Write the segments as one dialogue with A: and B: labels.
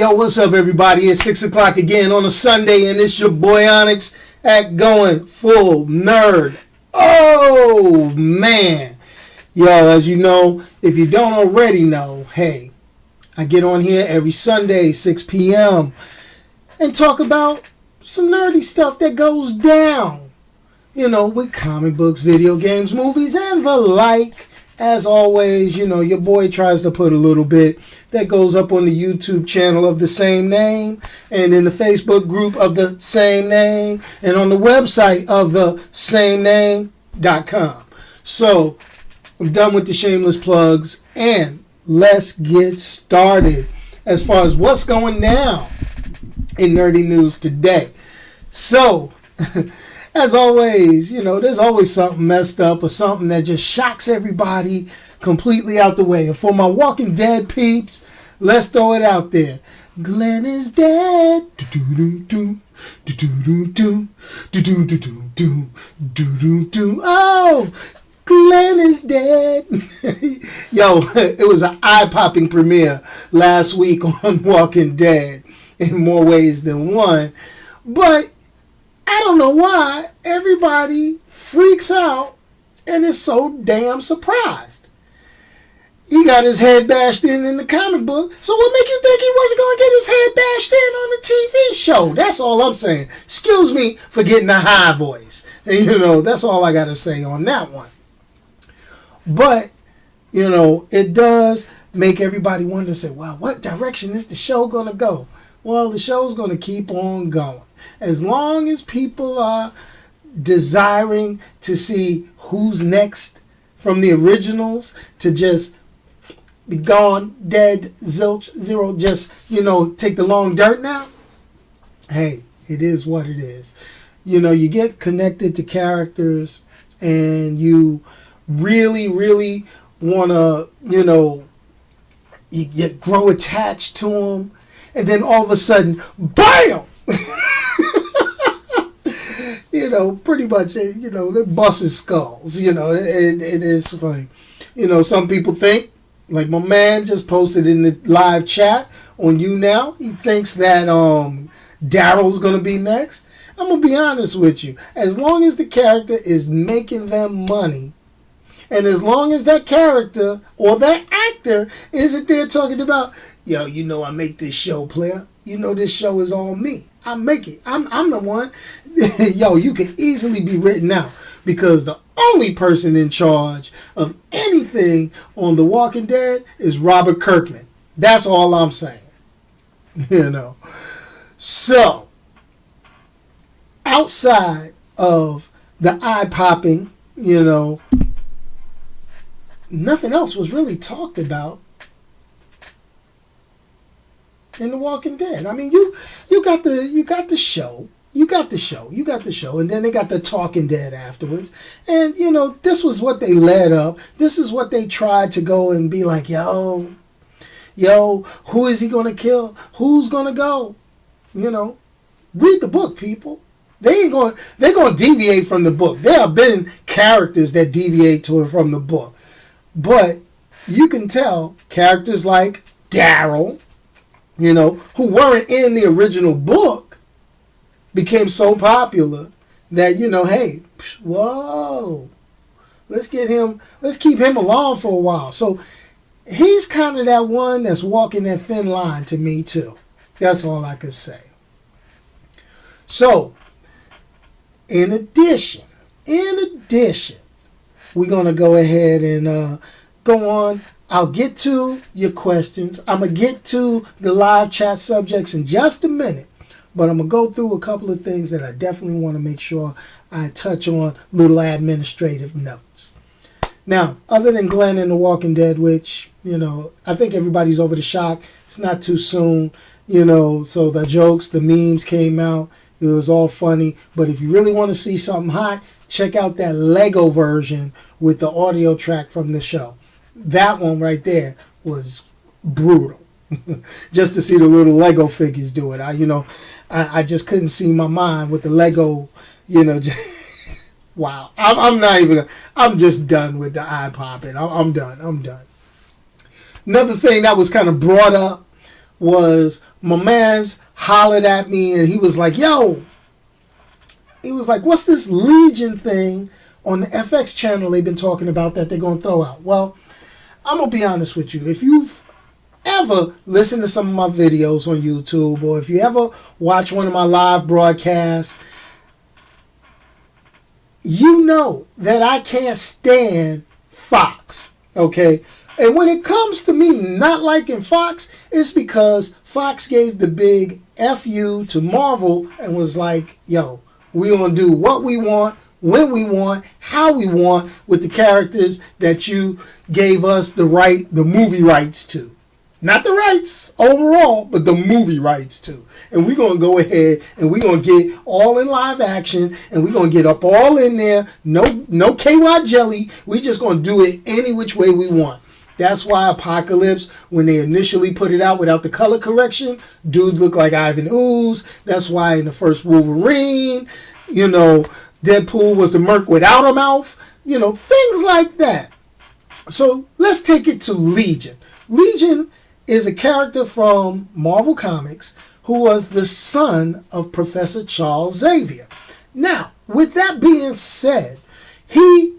A: Yo, what's up, everybody? It's 6 o'clock again on a Sunday, and it's your boy Onyx at Going Full Nerd. Oh, man. Yo, as you know, if you don't already know, hey, I get on here every Sunday, 6 p.m., and talk about some nerdy stuff that goes down, you know, with comic books, video games, movies, and the like. As always, you know, your boy tries to put a little bit that goes up on the YouTube channel of the same name, and in the Facebook group of the same name, and on the website of the same name.com. So, I'm done with the shameless plugs, and let's get started as far as what's going down in nerdy news today. So, as always, you know, there's always something messed up or something that just shocks everybody completely out the way. And for my Walking Dead peeps, let's throw it out there. Glenn is dead. Oh, Glenn is dead. Yo, it was an eye-popping premiere last week on Walking Dead in more ways than one. But I don't know why everybody freaks out and is so damn surprised. He got his head bashed in the comic book, so what make you think he wasn't going to get his head bashed in on the TV show? That's all I'm saying. Excuse me for getting a high voice. And, you know, that's all I got to say on that one. But, you know, it does make everybody wonder, say, well, what direction is the show going to go? Well, the show's going to keep on going. As long as people are desiring to see who's next from the originals to just be gone, dead, zilch, zero, just, you know, take the long dirt now, hey, it is what it is. You know, you get connected to characters and you really, really want to, you know, you grow attached to them, and then all of a sudden, BAM! You know, pretty much, you know, they're busting skulls. You know, it is funny. You know, some people think, like my man just posted in the live chat on YouNow, he thinks that Daryl's going to be next. I'm going to be honest with you. As long as the character is making them money, and as long as that character or that actor isn't there talking about, yo, you know, I make this show, player. You know, this show is all me. I make it. I'm the one. Yo, you can easily be written out because the only person in charge of anything on The Walking Dead is Robert Kirkman. That's all I'm saying. You know. So, outside of the eye-popping, you know, nothing else was really talked about in The Walking Dead. I mean, you got the show. You got the show, and then they got the Talking Dead afterwards. And, you know, this was what they led up. This is what they tried to go and be like, yo, who is he going to kill? Who's going to go? You know, read the book, people. They're going to deviate from the book. There have been characters that deviate from the book. But you can tell characters like Daryl, you know, who weren't in the original book, became so popular that, you know, hey, whoa, let's keep him along for a while. So he's kind of that one that's walking that thin line to me too. That's all I could say. So, in addition, we're going to go ahead and go on. I'll get to your questions. I'm going to get to the live chat subjects in just a minute. But I'm going to go through a couple of things that I definitely want to make sure I touch on, little administrative notes. Now, other than Glenn and The Walking Dead, which, you know, I think everybody's over the shock. It's not too soon, you know, so the jokes, the memes came out. It was all funny. But if you really want to see something hot, check out that Lego version with the audio track from the show. That one right there was brutal. Just to see the little Lego figures do it. I just couldn't see my mind with the Lego, you know. Wow. I'm just done with the eye popping. I'm done. Another thing that was kind of brought up was my man's hollered at me and he was like, yo, he was like, what's this Legion thing on the FX channel they've been talking about that they're going to throw out? Well, I'm going to be honest with you. If you've ever listened to some of my videos on YouTube, or if you ever watch one of my live broadcasts, you know that I can't stand Fox, okay? And when it comes to me not liking Fox, it's because Fox gave the big FU to Marvel and was like, yo, we gonna do what we want, when we want, how we want, with the characters that you gave us the movie rights to. Not the rights overall, but the movie rights to. And we're going to go ahead and we're going to get all in live action, and we're going to get up all in there. No KY jelly. We're just going to do it any which way we want. That's why Apocalypse, when they initially put it out without the color correction, dude looked like Ivan Ooze. That's why in the first Wolverine, Deadpool was the Merc without a mouth. Things like that. So let's take it to Legion. Legion is a character from Marvel Comics who was the son of Professor Charles Xavier. Now, with that being said, he,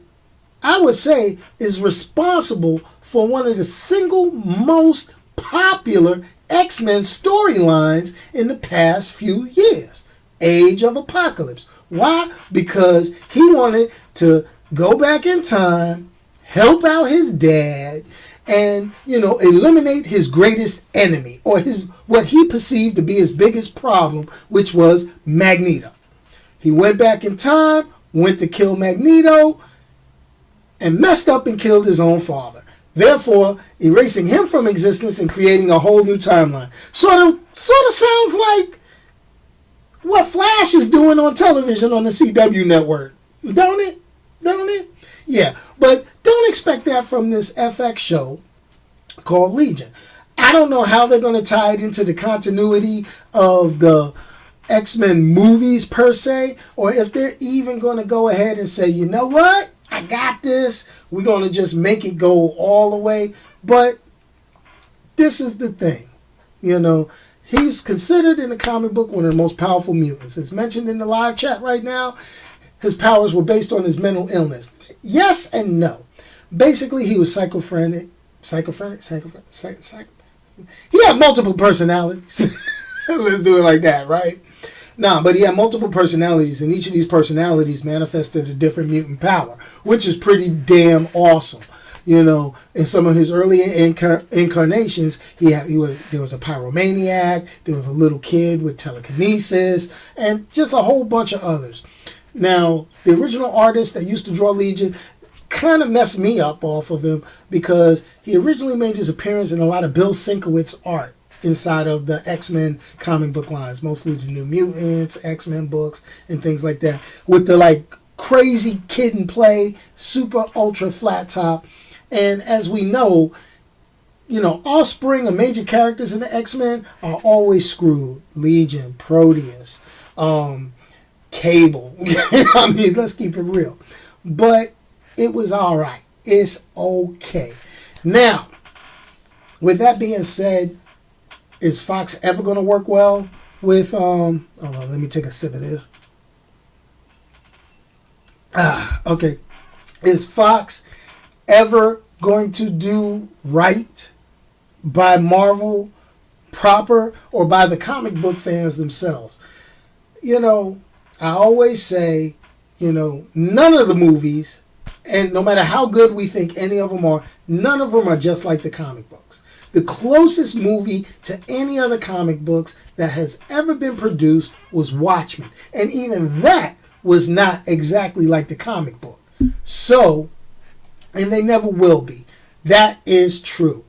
A: I would say, is responsible for one of the single most popular X-Men storylines in the past few years, Age of Apocalypse. Why? Because he wanted to go back in time, help out his dad, and eliminate his greatest enemy, or what he perceived to be his biggest problem, which was Magneto. He went back in time, went to kill Magneto, and messed up and killed his own father, therefore erasing him from existence and creating a whole new timeline. Sort of sounds like what Flash is doing on television on the CW network, don't it? Yeah, but don't expect that from this FX show called Legion. I don't know how they're going to tie it into the continuity of the X-Men movies per se, or if they're even going to go ahead and say, you know what, I got this. We're going to just make it go all the way. But this is the thing, he's considered in the comic book one of the most powerful mutants. It's mentioned in the live chat right now. His powers were based on his mental illness. Yes and no. Basically, he was schizophrenic. He had multiple personalities. Let's do it like that, right? But he had multiple personalities, and each of these personalities manifested a different mutant power, which is pretty damn awesome. In some of his early incarnations, there was a pyromaniac, there was a little kid with telekinesis, and just a whole bunch of others. Now, the original artist that used to draw Legion kind of messed me up off of him, because he originally made his appearance in a lot of Bill Sienkiewicz art inside of the X-Men comic book lines, mostly the New Mutants, X-Men books, and things like that, with the crazy kid and play, super ultra flat top. And as we know, offspring of major characters in the X-Men are always screwed. Legion, Proteus, Cable. Let's keep it real. But it was all right. It's okay. Now, with that being said, is Fox ever going to work well with, hold on, let me take a sip of this. Okay. Is Fox ever going to do right by Marvel proper, or by the comic book fans themselves? I always say, none of the movies, and no matter how good we think any of them are, none of them are just like the comic books. The closest movie to any other comic books that has ever been produced was Watchmen. And even that was not exactly like the comic book. So, and they never will be. That is true.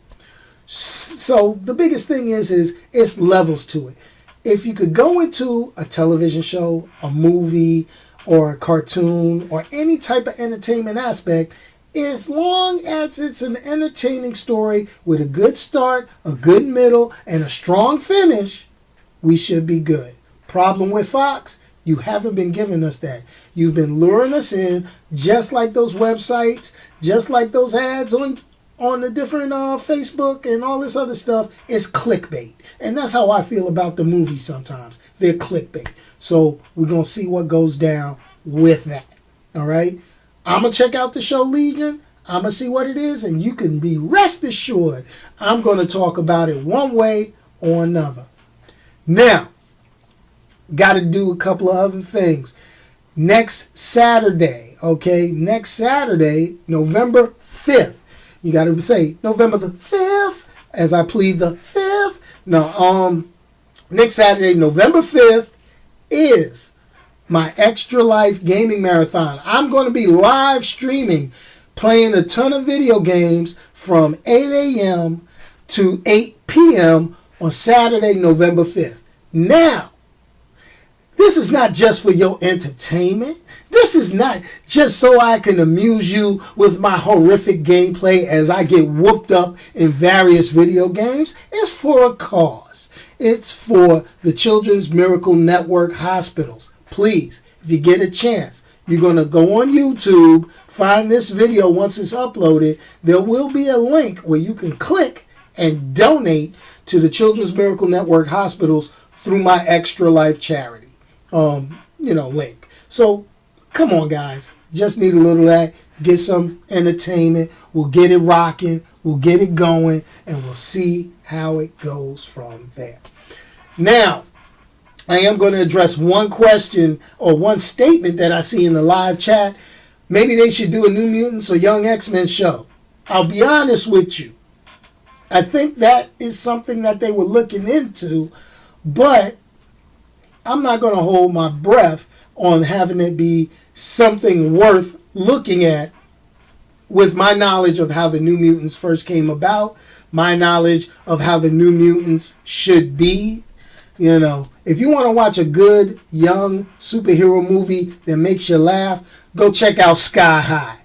A: So the biggest thing is it's levels to it. If you could go into a television show, a movie, or a cartoon, or any type of entertainment aspect, as long as it's an entertaining story with a good start, a good middle, and a strong finish, we should be good. Problem with Fox, you haven't been giving us that. You've been luring us in, just like those websites, just like those ads on on the different Facebook and all this other stuff is clickbait. And that's how I feel about the movies sometimes. They're clickbait. So we're going to see what goes down with that. All right? I'm going to check out the show Legion. I'm going to see what it is. And you can be rest assured I'm going to talk about it one way or another. Now, got to do a couple of other things. Next Saturday, okay? Next Saturday, November 5th. You got to say November the 5th as I plead the 5th. No, next Saturday, November 5th is my Extra Life Gaming Marathon. I'm going to be live streaming, playing a ton of video games from 8 a.m. to 8 p.m. on Saturday, November 5th. Now, this is not just for your entertainment. This is not just so I can amuse you with my horrific gameplay as I get whooped up in various video games. It's for a cause. It's for the Children's Miracle Network hospitals. Please, if you get a chance, you're going to go on YouTube, find this video once it's uploaded. There will be a link where you can click and donate to the Children's Miracle Network hospitals through my Extra Life charity. Link. So, come on, guys. Just need a little of that. Get some entertainment. We'll get it rocking. We'll get it going. And we'll see how it goes from there. Now, I am going to address one question or one statement that I see in the live chat. Maybe they should do a New Mutants or Young X-Men show. I'll be honest with you. I think that is something that they were looking into. But I'm not going to hold my breath on having it be something worth looking at with my knowledge of how the New Mutants first came about, my knowledge of how the New Mutants should be. You know, if you want to watch a good young superhero movie that makes you laugh, go check out Sky High.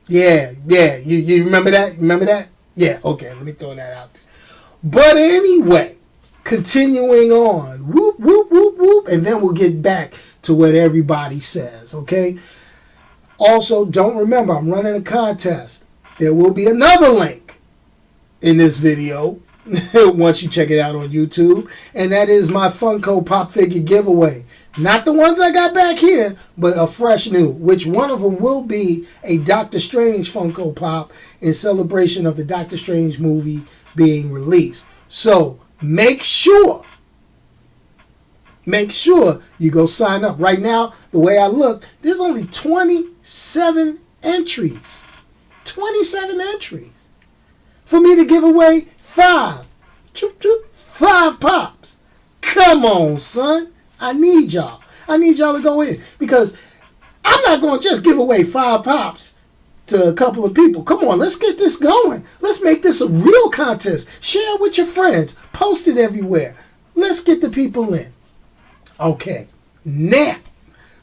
A: Yeah. You remember that? Remember that? Yeah, okay, let me throw that out there. But anyway, continuing on, whoop, whoop, whoop, whoop, and then we'll get back to what everybody says, okay? Also, don't remember, I'm running a contest. There will be another link in this video once you check it out on YouTube, and that is my Funko Pop figure giveaway. Not the ones I got back here, but a fresh new, which one of them will be a Doctor Strange Funko Pop in celebration of the Doctor Strange movie being released. So, make sure you go sign up. Right now, the way I look, there's only 27 entries. 27 entries. For me to give away 5 pops. Come on, son. I need y'all. I need y'all to go in. Because I'm not going to just give away 5 pops to a couple of people. Come on, let's get this going. Let's make this a real contest. Share it with your friends. Post it everywhere. Let's get the people in. Okay, now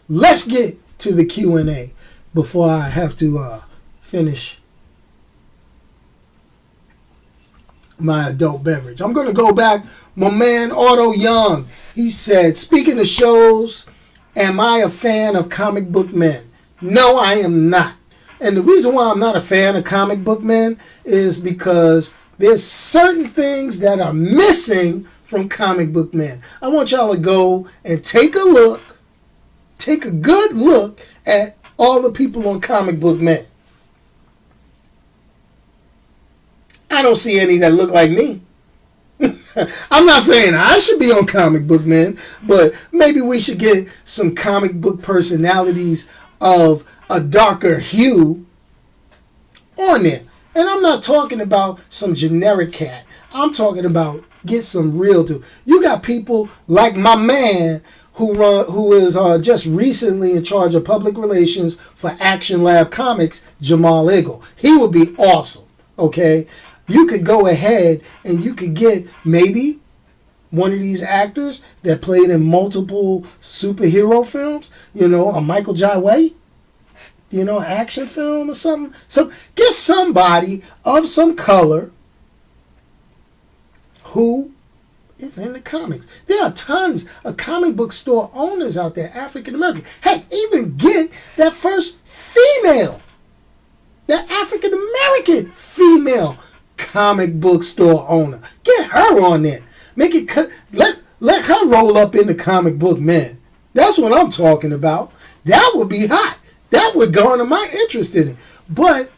A: let's get to the Q&A before I have to finish my adult beverage. I'm going to go back. My man Otto Young, he said, speaking of shows, am I a fan of comic book men? No, I am not. And the reason why I'm not a fan of comic book men is because there's certain things that are missing from comic book men. I want y'all to go and take a good look at all the people on comic book men. I don't see any that look like me. I'm not saying I should be on comic book men, but maybe we should get some comic book personalities of a darker hue on there. And I'm not talking about some generic cat. I'm talking about get some real dude. You got people like my man who is just recently in charge of public relations for Action Lab Comics, Jamal Eagle. He would be awesome, okay? You could go ahead and you could get maybe one of these actors that played in multiple superhero films, you know, a Michael Jai White, you know, action film or something. So get somebody of some color who is in the comics. There are tons of comic book store owners out there, African American. Hey, even get that first female, that African it female comic book store owner. Get her on there. Make it let her roll up in the comic book men. That's what I'm talking about. That would be hot. That would garner my interest in it. But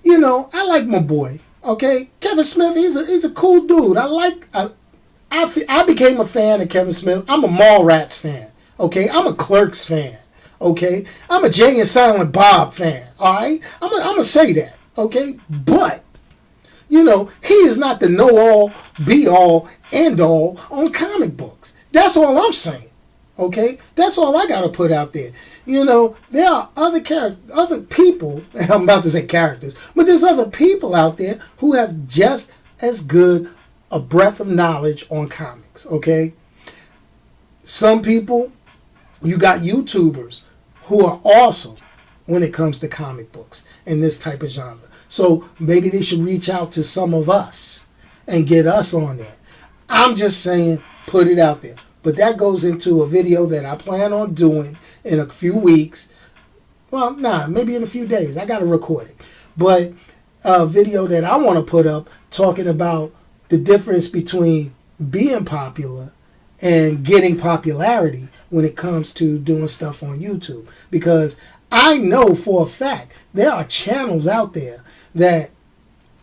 A: you know, I like my boy. Okay, Kevin Smith. He's a cool dude. I became a fan of Kevin Smith. I'm a Mallrats fan. Okay, I'm a Clerks fan. Okay, I'm a Jay and Silent Bob fan. All right, I'm gonna say that. Okay, but you know, he is not the know-all, be-all, end-all on comic books. That's all I'm saying. Okay, that's all I gotta put out there. You know, there are other people. I'm about to say characters, but there's other people out there who have just as good a breadth of knowledge on comics. Okay, some people, you got YouTubers who are awesome when it comes to comic books and this type of genre. So maybe they should reach out to some of us and get us on there. I'm just saying, put it out there. But that goes into a video that I plan on doing in a few weeks. Well, maybe in a few days. I got to record it. But a video that I want to put up talking about the difference between being popular and getting popularity when it comes to doing stuff on YouTube. Because I know for a fact there are channels out there that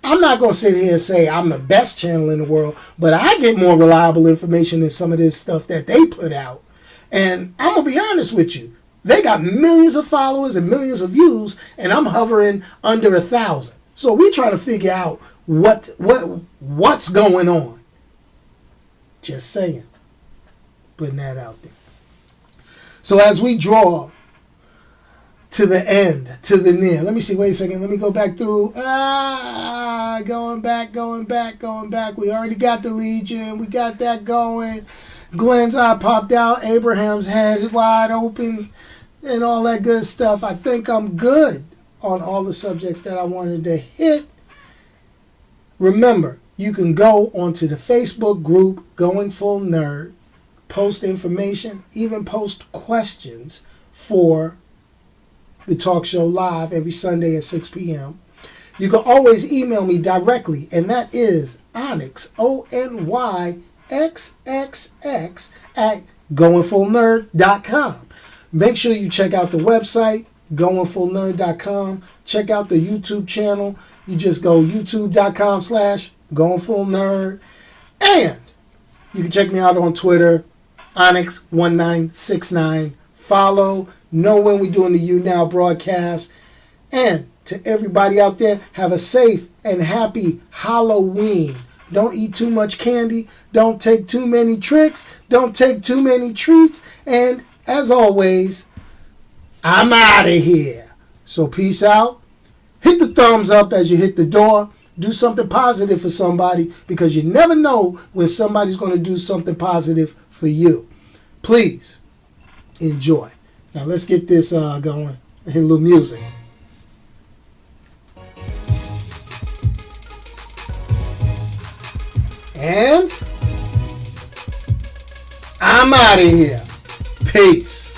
A: I'm not going to sit here and say I'm the best channel in the world, but I get more reliable information than some of this stuff that they put out. And I'm going to be honest with you. They got millions of followers and millions of views, and I'm hovering under 1,000. So we try to figure out what's going on. Just saying. Putting that out there. So as we draw to the end, to the near. Let me see. Wait a second. Let me go back through. Going back. We already got the Legion. We got that going. Glenn's eye popped out. Abraham's head wide open. And all that good stuff. I think I'm good on all the subjects that I wanted to hit. Remember, you can go onto the Facebook group, Going Full Nerd. Post information. Even post questions for the talk show live every Sunday at 6 p.m. You can always email me directly, and that is Onyx, ONYXXX, at GoingFullNerd.com. Make sure you check out the website, GoingFullNerd.com. Check out the YouTube channel. You just go youtube.com/GoingFullNerd. And you can check me out on Twitter, Onyx1969. Follow. Know when we're doing the You Now broadcast. And to everybody out there, have a safe and happy Halloween. Don't eat too much candy. Don't take too many tricks. Don't take too many treats. And as always, I'm out of here. So peace out. Hit the thumbs up as you hit the door. Do something positive for somebody, because you never know when somebody's going to do something positive for you. Please enjoy. Now let's get this going. Hit a little music. And I'm out of here. Peace.